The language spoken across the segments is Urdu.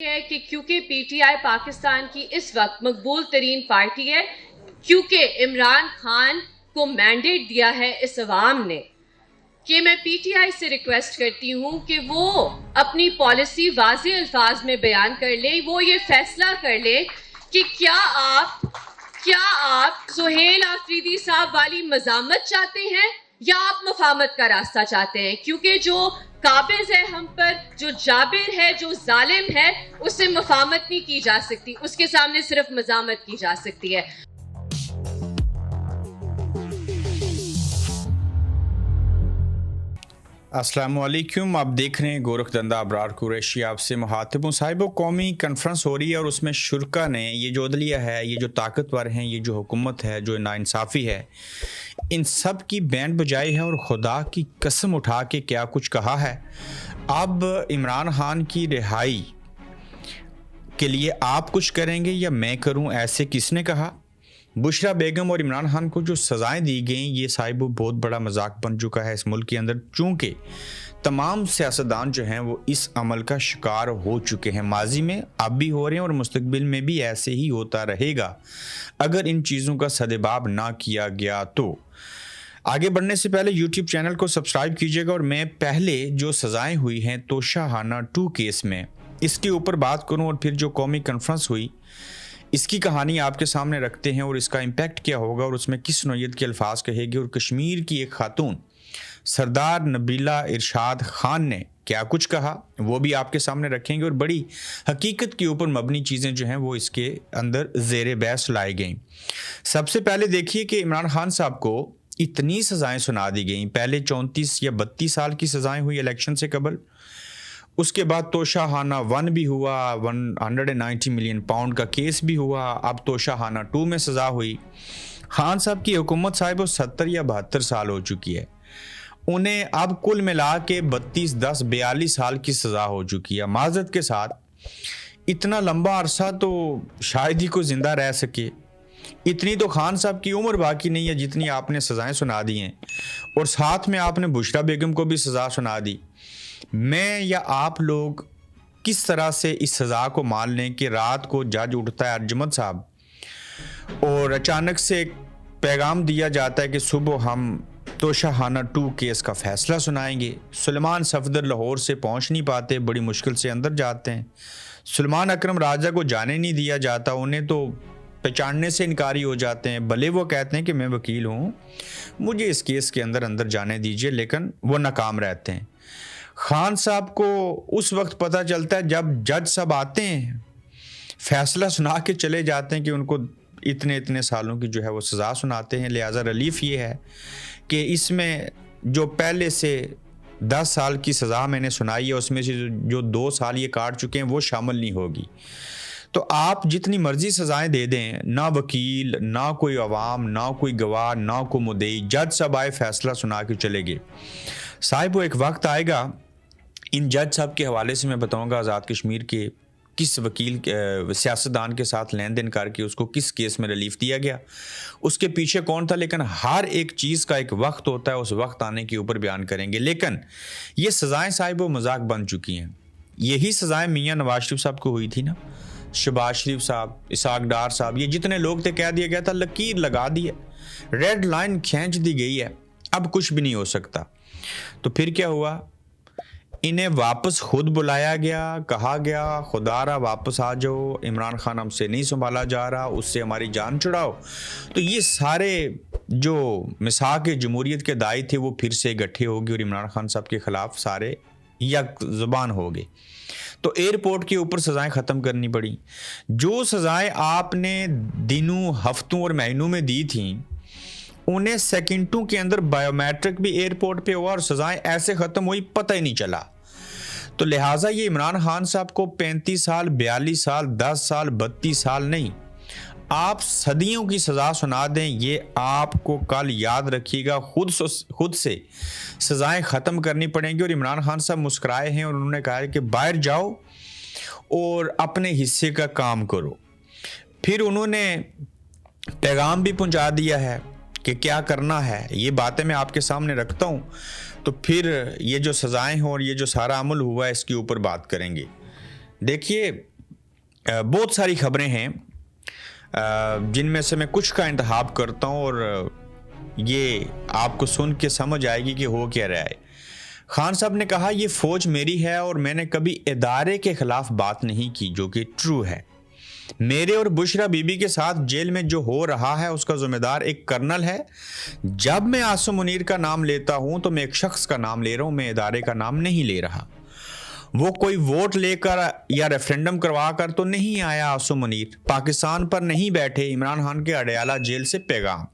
ہے کہ کیونکہ پی ٹی آئی پاکستان کی اس وقت مقبول ترین پارٹی ہے، کیونکہ عمران خان کو مینڈیٹ دیا ہے اس عوام نے، کہ میں پی ٹی آئی سے ریکویسٹ کرتی ہوں کہ وہ اپنی پالیسی واضح الفاظ میں بیان کر لیں، وہ یہ فیصلہ کر لیں کہ کیا آپ سہیل آفریدی صاحب والی مزاحمت چاہتے ہیں یا آپ مفاہمت کا راستہ چاہتے ہیں، کیونکہ جو قابض ہے ہم پر، جو جابر ہے، جو ظالم ہے، اس سے مفاہمت نہیں کی جا سکتی، اس کے سامنے صرف مزاحمت کی جا سکتی ہے۔ السلام علیکم، آپ دیکھ رہے ہیں گورکھ دندہ ابرار قریشی آپ سے مخاطب ہوں۔ صاحب قومی کنفرنس ہو رہی ہے اور اس میں شرکا نے یہ جو عدلیہ ہے، یہ جو طاقتور ہیں، یہ جو حکومت ہے، جو ناانصافی ہے، ان سب کی بینڈ بجائی ہے اور خدا کی قسم اٹھا کے کیا کچھ کہا ہے۔ اب عمران خان کی رہائی کے لیے آپ کچھ کریں گے یا میں کروں، ایسے کس نے کہا؟ بشرا بیگم اور عمران خان کو جو سزائیں دی گئیں، یہ صاحب بہت بڑا مذاق بن چکا ہے اس ملک کے اندر، چونکہ تمام سیاستدان جو ہیں وہ اس عمل کا شکار ہو چکے ہیں، ماضی میں اب بھی ہو رہے ہیں اور مستقبل میں بھی ایسے ہی ہوتا رہے گا اگر ان چیزوں کا سدباب نہ کیا گیا تو۔ آگے بڑھنے سے پہلے یوٹیوب چینل کو سبسکرائب کیجیے گا اور میں پہلے جو سزائیں ہوئی ہیں توشہ خانہ 2 کیس میں اس کے اوپر بات کروں، اور پھر جو قومی کنفرنس ہوئی اس کی کہانی آپ کے سامنے رکھتے ہیں اور اس کا امپیکٹ کیا ہوگا اور اس میں کس نوعیت کے الفاظ کہے گی، اور کشمیر کی ایک خاتون سردار نبیلہ ارشاد خان نے کیا کچھ کہا وہ بھی آپ کے سامنے رکھیں گے، اور بڑی حقیقت کے اوپر مبنی چیزیں جو ہیں وہ اس کے اندر زیر بحث لائی گئیں۔ سب سے پہلے دیکھیے کہ عمران خان صاحب کو اتنی سزائیں سنا دی گئیں، پہلے 34 یا 32 سال کی سزائیں ہوئی الیکشن سے قبل، اس کے بعد توشہ خانہ 1 بھی ہوا، 190 ملین پاؤنڈ کا کیس بھی ہوا، اب توشہ خانہ 2 میں سزا ہوئی۔ خان صاحب کی حکومت صاحب 70 یا 72 سال ہو چکی ہے، انہیں اب کل ملا کے 42 سال کی سزا ہو چکی ہے۔ معذرت کے ساتھ اتنا لمبا عرصہ تو شاید ہی کوئی زندہ رہ سکے، اتنی تو خان صاحب کی عمر باقی نہیں ہے جتنی آپ نے سزائیں سنا دی ہیں، اور ساتھ میں آپ نے بشرا بیگم کو بھی سزا سنا دی۔ میں یا آپ لوگ کس طرح سے اس سزا کو مان لیں کہ رات کو جج اٹھتا ہے ارجمند صاحب اور اچانک سے ایک پیغام دیا جاتا ہے کہ صبح ہم توشہ خانہ 2 کیس کا فیصلہ سنائیں گے۔ سلیمان صفدر لاہور سے پہنچ نہیں پاتے، بڑی مشکل سے اندر جاتے ہیں، سلیمان اکرم راجہ کو جانے نہیں دیا جاتا، انہیں تو پہچاننے سے انکاری ہو جاتے ہیں، بھلے وہ کہتے ہیں کہ میں وکیل ہوں، مجھے اس کیس کے اندر جانے دیجئے، لیکن وہ ناکام رہتے ہیں۔ خان صاحب کو اس وقت پتہ چلتا ہے جب جج صاحب آتے ہیں، فیصلہ سنا کے چلے جاتے ہیں کہ ان کو اتنے سالوں کی جو ہے وہ سزا سناتے ہیں، لہٰذا ریلیف یہ ہے کہ اس میں جو پہلے سے 10 سال کی سزا میں نے سنائی ہے اس میں سے جو 2 سال یہ کاٹ چکے ہیں وہ شامل نہیں ہوگی۔ تو آپ جتنی مرضی سزائیں دے دیں، نہ وکیل، نہ کوئی عوام، نہ کوئی گواہ، نہ کوئی مدعی، جج صاحب آئے فیصلہ سنا کے چلے گئے۔ صاحب وہ ایک وقت آئے گا، ان جج صاحب کے حوالے سے میں بتاؤں گا آزاد کشمیر کے کس وکیل سیاستدان کے ساتھ لین دین کر کے اس کو کس کیس میں ریلیف دیا گیا، اس کے پیچھے کون تھا، لیکن ہر ایک چیز کا ایک وقت ہوتا ہے، اس وقت آنے کے اوپر بیان کریں گے۔ لیکن یہ سزائیں صاحب وہ مذاق بن چکی ہیں، یہی سزائیں میاں نواز شریف صاحب کو ہوئی تھی نا، شہباز شریف صاحب، اسحاق ڈار صاحب، یہ جتنے لوگ تھے کہہ دیا گیا تھا لکیر لگا دی ہے، ریڈ لائن کھینچ دی گئی ہے، اب کچھ بھی نہیں ہو سکتا۔ تو پھر کیا ہوا، انہیں واپس خود بلایا گیا، کہا گیا خدا را واپس آ جاؤ، عمران خان ہم سے نہیں سنبھالا جا رہا، اس سے ہماری جان چھڑاؤ۔ تو یہ سارے جو مساق جمہوریت کے دائی تھے وہ پھر سے اکٹھے ہو گئے اور عمران خان صاحب کے خلاف سارے یک زبان ہو گئے۔ تو ایئرپورٹ کے اوپر سزائیں ختم کرنی پڑی۔ جو سزائیں آپ نے دنوں، ہفتوں اور مہینوں میں دی تھیں، انہیں سیکنڈوں کے اندر بائیو میٹرک بھی ایئرپورٹ پہ ہوا اور سزائیں ایسے ختم ہوئی پتہ ہی نہیں چلا۔ تو لہٰذا یہ عمران خان صاحب کو 35 سال، 42 سال، 10 سال، 32 سال نہیں، آپ صدیوں کی سزا سنا دیں، یہ آپ کو کل یاد رکھیے گا، خود سے سزائیں ختم کرنی پڑیں گی۔ اور عمران خان صاحب مسکرائے ہیں اور انہوں نے کہا ہے کہ باہر جاؤ اور اپنے حصے کا کام کرو۔ پھر انہوں نے پیغام بھی پہنچا دیا ہے کہ کیا کرنا ہے، یہ باتیں میں آپ کے سامنے رکھتا ہوں، تو پھر یہ جو سزائیں ہوں اور یہ جو سارا عمل ہوا ہے اس کے اوپر بات کریں گے۔ دیکھیے بہت ساری خبریں ہیں جن میں سے میں کچھ کا انتخاب کرتا ہوں اور یہ آپ کو سن کے سمجھ آئے گی کہ ہو کیا رہا ہے۔ خان صاحب نے کہا یہ فوج میری ہے اور میں نے کبھی ادارے کے خلاف بات نہیں کی، جو کہ ٹرو ہے۔ میرے اور بشرا بی بی کے ساتھ جیل میں جو ہو رہا ہے اس کا ذمہ دار ایک کرنل ہے۔ جب میں عاصم منیر کا نام لیتا ہوں تو میں ایک شخص کا نام لے رہا ہوں، میں ادارے کا نام نہیں لے رہا۔ وہ کوئی ووٹ لے کر یا ریفرینڈم کروا کر تو نہیں آیا عاصم منیر، پاکستان پر نہیں بیٹھے۔ عمران خان کے اڈیالہ جیل سے پیغام۔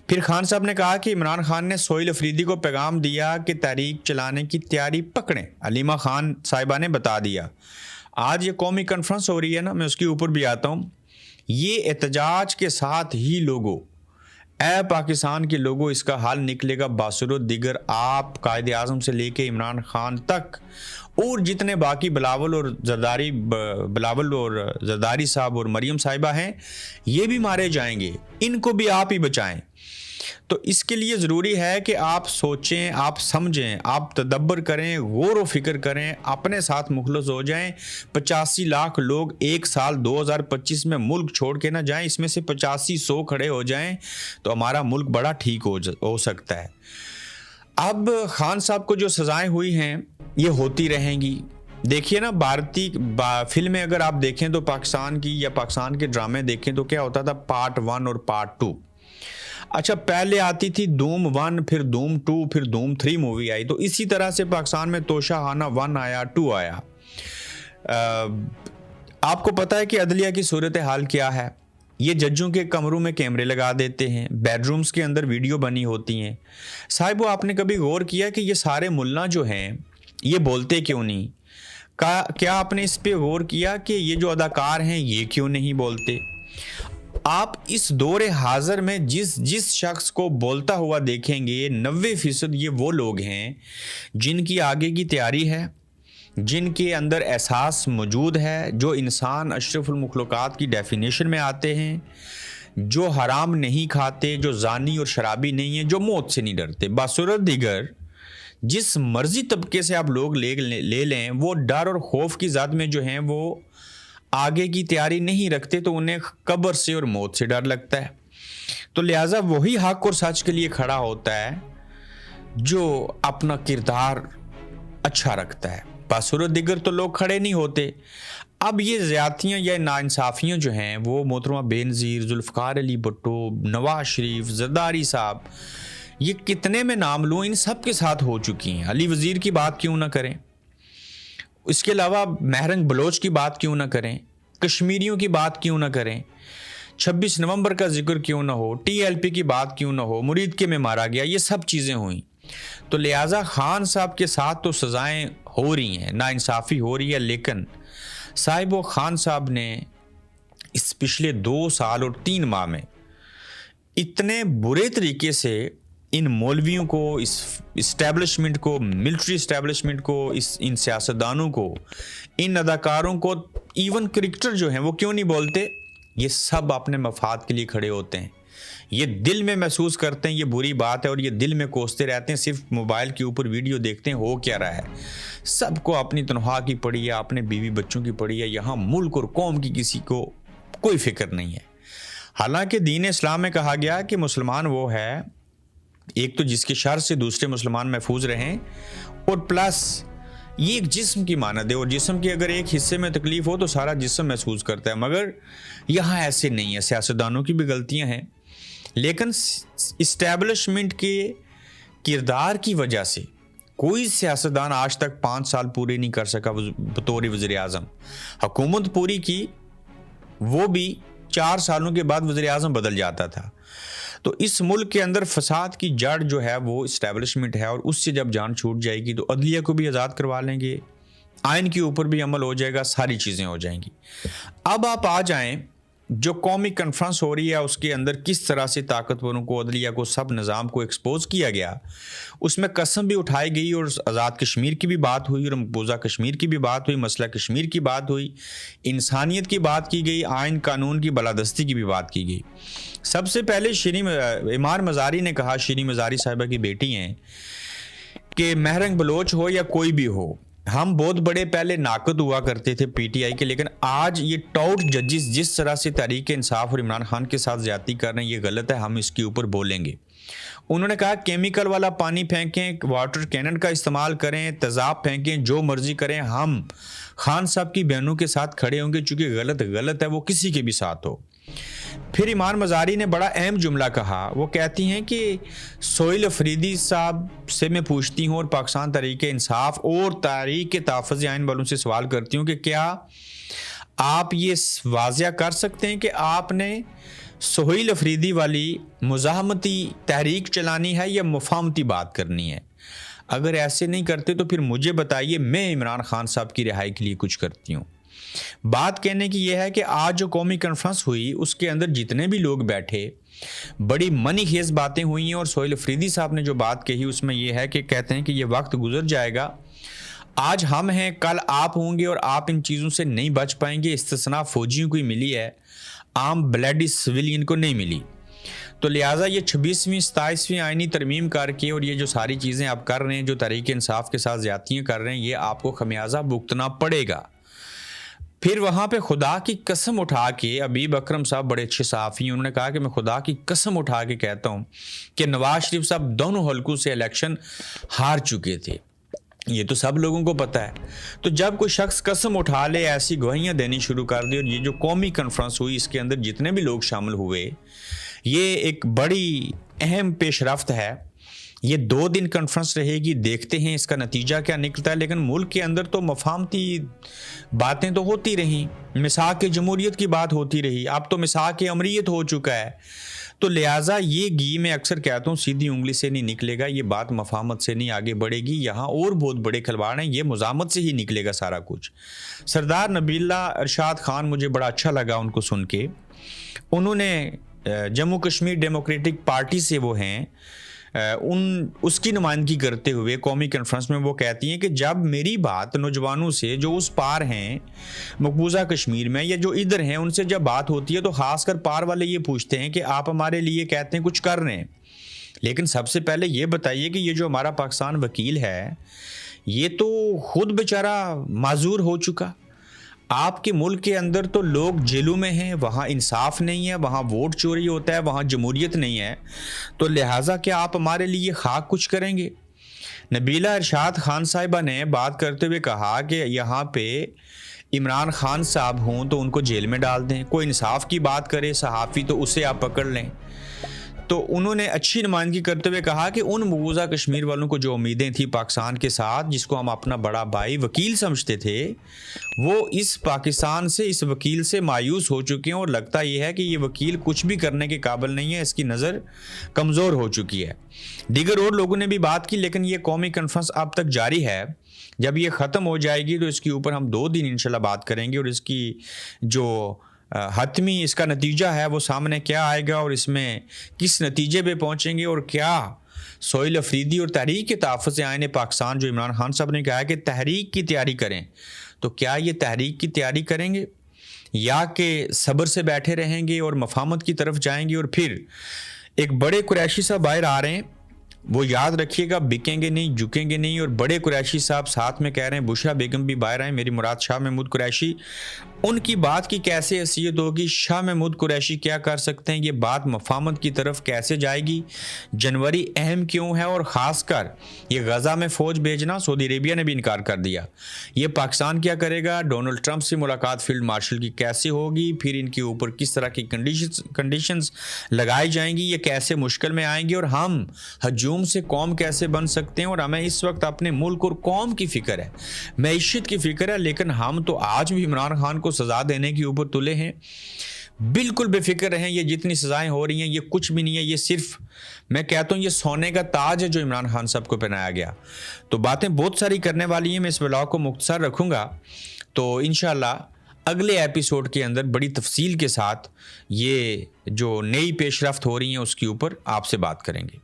پھر خان صاحب نے کہا کہ عمران خان نے سہیل افریدی کو پیغام دیا کہ تحریک چلانے کی تیاری پکڑیں۔ علیمہ خان صاحبہ نے بتا دیا۔ آج یہ قومی کانفرنس ہو رہی ہے نا، میں اس کے اوپر بھی آتا ہوں۔ یہ احتجاج کے ساتھ ہی لوگوں، اے پاکستان کے لوگوں، اس کا حل نکلے گا باصورت دیگر آپ قائد اعظم سے لے کے عمران خان تک، اور جتنے باقی بلاول اور زرداری صاحب اور مریم صاحبہ ہیں، یہ بھی مارے جائیں گے، ان کو بھی آپ ہی بچائیں۔ تو اس کے لیے ضروری ہے کہ آپ سوچیں، آپ سمجھیں، آپ تدبر کریں، غور و فکر کریں، اپنے ساتھ مخلص ہو جائیں۔ 85 لاکھ لوگ ایک سال 2025 میں ملک چھوڑ کے نہ جائیں، اس میں سے 85-100 کھڑے ہو جائیں تو ہمارا ملک بڑا ٹھیک ہو سکتا ہے۔ اب خان صاحب کو جو سزائیں ہوئی ہیں یہ ہوتی رہیں گی۔ دیکھیے نا، بھارتی فلمیں اگر آپ دیکھیں تو پاکستان کی یا پاکستان کے ڈرامے دیکھیں تو کیا ہوتا تھا، پارٹ 1 اور پارٹ 2۔ اچھا، پہلے آتی تھی دوم 1، پھر دوم 2، پھر دوم 3 مووی آئی، تو اسی طرح سے پاکستان میں توشہ خانہ 1 آیا، 2 آیا۔ آپ کو پتہ ہے کہ عدلیہ کی صورتحال کیا ہے؟ یہ ججوں کے کمروں میں کیمرے لگا دیتے ہیں، بیڈ رومز کے اندر ویڈیو بنی ہوتی ہیں۔ صاحبو، آپ نے کبھی غور کیا کہ یہ سارے ملا جو ہیں یہ بولتے کیوں نہیں؟ کیا آپ نے اس پہ غور کیا کہ یہ جو اداکار ہیں یہ کیوں نہیں بولتے؟ آپ اس دور حاضر میں جس شخص کو بولتا ہوا دیکھیں گے 90% یہ وہ لوگ ہیں جن کی آگے کی تیاری ہے، جن کے اندر احساس موجود ہے، جو انسان اشرف المخلوقات کی ڈیفینیشن میں آتے ہیں، جو حرام نہیں کھاتے، جو زانی اور شرابی نہیں ہیں، جو موت سے نہیں ڈرتے۔ باصورت دیگر جس مرضی طبقے سے آپ لوگ لے لیں، وہ ڈر اور خوف کی ذات میں جو ہیں وہ آگے کی تیاری نہیں رکھتے، تو انہیں قبر سے اور موت سے ڈر لگتا ہے۔ تو لہٰذا وہی حق اور سچ کے لیے کھڑا ہوتا ہے جو اپنا کردار اچھا رکھتا ہے۔ باصورت دیگر تو لوگ کھڑے نہیں ہوتے۔ اب یہ زیادتیاں یا ناانصافیاں جو ہیں وہ محترمہ بینظیر، ذوالفقار علی بھٹو، نواز شریف، زرداری صاحب، یہ کتنے میں نام لوں، ان سب کے ساتھ ہو چکی ہیں۔ علی وزیر کی بات کیوں نہ کریں؟ اس کے علاوہ مہرنگ بلوچ کی بات کیوں نہ کریں؟ کشمیریوں کی بات کیوں نہ کریں؟ 26 نومبر کا ذکر کیوں نہ ہو؟ ٹی ایل پی کی بات کیوں نہ ہو؟ مرید کے میں مارا گیا، یہ سب چیزیں ہوئیں۔ تو لہٰذا خان صاحب کے ساتھ تو سزائیں ہو رہی ہیں، ناانصافی ہو رہی ہے، لیکن صاحب و خان صاحب نے اس پچھلے 2 سال اور 3 ماہ میں اتنے برے طریقے سے ان مولویوں کو، اس اسٹیبلشمنٹ کو، ملٹری اسٹیبلشمنٹ کو، ان سیاستدانوں کو، ان اداکاروں کو، ایون کرکٹر جو ہیں وہ کیوں نہیں بولتے؟ یہ سب اپنے مفاد کے لیے کھڑے ہوتے ہیں، یہ دل میں محسوس کرتے ہیں یہ بری بات ہے اور یہ دل میں کوستے رہتے ہیں، صرف موبائل کے اوپر ویڈیو دیکھتے ہیں ہو کیا رہا ہے۔ سب کو اپنی تنخواہ کی پڑی ہے، اپنے بیوی بچوں کی پڑی ہے، یہاں ملک اور قوم کی کسی کو کوئی فکر نہیں ہے۔ حالانکہ دین اسلام میں کہا گیا کہ مسلمان وہ ہے ایک تو جس کے شر سے دوسرے مسلمان محفوظ رہیں، اور پلس یہ ایک جسم کی مانند ہے، اور جسم کے اگر ایک حصے میں تکلیف ہو تو سارا جسم محسوس کرتا ہے، مگر یہاں ایسے نہیں ہے۔ سیاستدانوں کی بھی غلطیاں ہیں، لیکن اسٹیبلشمنٹ کے کردار کی وجہ سے کوئی سیاستدان آج تک 5 سال پورے نہیں کر سکا بطور وزیر اعظم۔ حکومت پوری کی، وہ بھی 4 سالوں کے بعد وزیر اعظم بدل جاتا تھا۔ تو اس ملک کے اندر فساد کی جڑ جو ہے وہ اسٹیبلشمنٹ ہے، اور اس سے جب جان چھوٹ جائے گی تو عدلیہ کو بھی آزاد کروا لیں گے، آئین کے اوپر بھی عمل ہو جائے گا، ساری چیزیں ہو جائیں گی۔ اب آپ آ جائیں جو قومی کانفرنس ہو رہی ہے اس کے اندر کس طرح سے طاقتوروں کو، عدلیہ کو، سب نظام کو ایکسپوز کیا گیا، اس میں قسم بھی اٹھائی گئی، اور آزاد کشمیر کی بھی بات ہوئی، اور مقبوضہ کشمیر کی بھی بات ہوئی، مسئلہ کشمیر کی بات ہوئی، انسانیت کی بات کی گئی، آئین قانون کی بالادستی کی بھی بات کی گئی۔ سب سے پہلے ایمان مزاری نے کہا، شیریں مزاری صاحبہ کی بیٹی ہیں، کہ مہرنگ بلوچ ہو یا کوئی بھی ہو، ہم بہت بڑے پہلے ناقد ہوا کرتے تھے پی ٹی آئی کے، لیکن آج یہ ٹاؤٹ ججز جس طرح سے تحریک انصاف اور عمران خان کے ساتھ زیادتی کر رہے ہیں یہ غلط ہے، ہم اس کے اوپر بولیں گے۔ انہوں نے کہا کیمیکل والا پانی پھینکیں، واٹر کینن کا استعمال کریں، تیزاب پھینکیں، جو مرضی کریں، ہم خان صاحب کی بہنوں کے ساتھ کھڑے ہوں گے، چونکہ غلط ہے، وہ کسی کے بھی ساتھ ہو۔ پھر ایمان مزاری نے بڑا اہم جملہ کہا، وہ کہتی ہیں کہ سہیل افریدی صاحب سے میں پوچھتی ہوں اور پاکستان تحریک انصاف اور تحریک تحفظ آئین والوں سے سوال کرتی ہوں کہ کیا آپ یہ واضح کر سکتے ہیں کہ آپ نے سہیل افریدی والی مزاحمتی تحریک چلانی ہے یا مفاہمتی بات کرنی ہے؟ اگر ایسے نہیں کرتے تو پھر مجھے بتائیے، میں عمران خان صاحب کی رہائی کے لیے کچھ کرتی ہوں۔ بات کہنے کی یہ ہے کہ آج جو قومی کانفرنس ہوئی اس کے اندر جتنے بھی لوگ بیٹھے بڑی منی خیز باتیں ہوئی ہیں، اور سہیل افریدی صاحب نے جو بات کہی اس میں یہ ہے کہ کہتے ہیں کہ یہ وقت گزر جائے گا، آج ہم ہیں کل آپ ہوں گے اور آپ ان چیزوں سے نہیں بچ پائیں گے، استثناء فوجیوں کو ہی ملی ہے، عام بلیڈی سویلین کو نہیں ملی۔ تو لہٰذا یہ 26ویں 27ویں آئینی ترمیم کر کے اور یہ جو ساری چیزیں آپ کر رہے ہیں، جو تحریک انصاف کے ساتھ زیادتیاں کر رہے ہیں، یہ آپ کو خمیازہ بھگتنا پڑے گا۔ پھر وہاں پہ خدا کی قسم اٹھا کے ابیب اکرم صاحب بڑے اچھے صحافی ہیں، انہوں نے کہا کہ میں خدا کی قسم اٹھا کے کہتا ہوں کہ نواز شریف صاحب دونوں حلقوں سے الیکشن ہار چکے تھے، یہ تو سب لوگوں کو پتہ ہے۔ تو جب کوئی شخص قسم اٹھا لے، ایسی گواہیاں دینی شروع کر دے، اور یہ جو قومی کانفرنس ہوئی اس کے اندر جتنے بھی لوگ شامل ہوئے، یہ ایک بڑی اہم پیش رفت ہے۔ یہ 2 دن کانفرنس رہے گی، دیکھتے ہیں اس کا نتیجہ کیا نکلتا ہے، لیکن ملک کے اندر تو مفاہمتی باتیں تو ہوتی رہیں، مساق جمہوریت کی بات ہوتی رہی، اب تو مساق امریت ہو چکا ہے۔ تو لہٰذا یہ گھی میں اکثر کہتا ہوں سیدھی انگلی سے نہیں نکلے گا، یہ بات مفاہمت سے نہیں آگے بڑھے گی، یہاں اور بہت بڑے کھلواڑ ہیں، یہ مزاحمت سے ہی نکلے گا سارا کچھ۔ سردار نبی اللہ ارشاد خان، مجھے بڑا اچھا لگا ان کو سن کے، انہوں نے جموں کشمیر ڈیموکریٹک پارٹی سے وہ ہیں، اس کی نمائندگی کرتے ہوئے قومی کانفرنس میں وہ کہتی ہیں کہ جب میری بات نوجوانوں سے جو اس پار ہیں مقبوضہ کشمیر میں یا جو ادھر ہیں ان سے جب بات ہوتی ہے تو خاص کر پار والے یہ پوچھتے ہیں کہ آپ ہمارے لیے کہتے ہیں کچھ کر رہے ہیں، لیکن سب سے پہلے یہ بتائیے کہ یہ جو ہمارا پاکستان وکیل ہے یہ تو خود بیچارہ معذور ہو چکا۔ آپ کے ملک کے اندر تو لوگ جیلوں میں ہیں، وہاں انصاف نہیں ہے، وہااں ووٹ چوری ہوتا ہے، وہاں جمہوریت نہیں ہے، تو لہٰذا کیا آپ ہمارے لیے خاک کچھ کریں گے؟ نبیلہ ارشاد خان صاحبہ نے بات کرتے ہوئے کہا کہ یہاں پہ عمران خان صاحب ہوں تو ان کو جیل میں ڈال دیں، کوئی انصاف کی بات کرے صحافی تو اسے آپ پکڑ لیں۔ تو انہوں نے اچھی نمائندگی کرتے ہوئے کہا کہ ان مقبوضہ کشمیر والوں کو جو امیدیں تھیں پاکستان کے ساتھ، جس کو ہم اپنا بڑا بھائی وکیل سمجھتے تھے، وہ اس پاکستان سے، اس وکیل سے مایوس ہو چکے ہیں، اور لگتا یہ ہے کہ یہ وکیل کچھ بھی کرنے کے قابل نہیں ہے، اس کی نظر کمزور ہو چکی ہے۔ دیگر اور لوگوں نے بھی بات کی، لیکن یہ قومی کانفرنس اب تک جاری ہے، جب یہ ختم ہو جائے گی تو اس کے اوپر ہم 2 دن انشاءاللہ بات کریں گے، اور اس کی جو حتمی اس کا نتیجہ ہے وہ سامنے کیا آئے گا، اور اس میں کس نتیجے پہ پہنچیں گے، اور کیا سہیل افریدی اور تحریک تحفظ آئین پاکستان جو عمران خان صاحب نے کہا ہے کہ تحریک کی تیاری کریں، تو کیا یہ تحریک کی تیاری کریں گے یا کہ صبر سے بیٹھے رہیں گے اور مفاہمت کی طرف جائیں گے؟ اور پھر ایک بڑے قریشی صاحب باہر آ رہے ہیں، وہ یاد رکھیے گا، بکیں گے نہیں، جھکیں گے نہیں، اور بڑے قریشی صاحب ساتھ میں کہہ رہے ہیں بشرا بیگم بھی باہر آئیں، میری مراد شاہ محمود قریشی، ان کی بات کی کیسے حیثیت ہوگی؟ شاہ محمود قریشی کیا کر سکتے ہیں؟ یہ بات مفاہمت کی طرف کیسے جائے گی؟ جنوری اہم کیوں ہے؟ اور خاص کر یہ غزہ میں فوج بھیجنا سعودی عربیہ نے بھی انکار کر دیا، یہ پاکستان کیا کرے گا؟ ڈونلڈ ٹرمپ سے ملاقات فیلڈ مارشل کی کیسے ہوگی؟ پھر ان کے اوپر کس طرح کی کنڈیشنز لگائی جائیں گی؟ یہ کیسے مشکل میں آئیں گے؟ اور ہم ہجوم سے قوم کیسے بن سکتے ہیں؟ اور ہمیں اس وقت اپنے ملک اور قوم کی فکر ہے، معیشت کی فکر ہے، لیکن ہم تو آج بھی عمران خان کو سزا دینے کے اوپر تلے ہیں، بالکل بے فکر رہیں۔ یہ جتنی سزائیں ہو رہی ہیں یہ کچھ بھی نہیں ہے، یہ صرف میں کہتا ہوں یہ سونے کا تاج ہے جو عمران خان صاحب کو پہنایا گیا۔ تو باتیں بہت ساری کرنے والی ہیں، میں اس ولاگ کو مختصر رکھوں گا، تو انشاءاللہ اگلے ایپیسوڈ کے اندر بڑی تفصیل کے ساتھ یہ جو نئی پیش رفت ہو رہی ہیں اس کے اوپر آپ سے بات کریں گے۔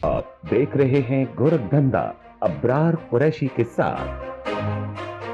آپ دیکھ رہے ہیں گورکھ دھندا ابرار قریشی کے ساتھ۔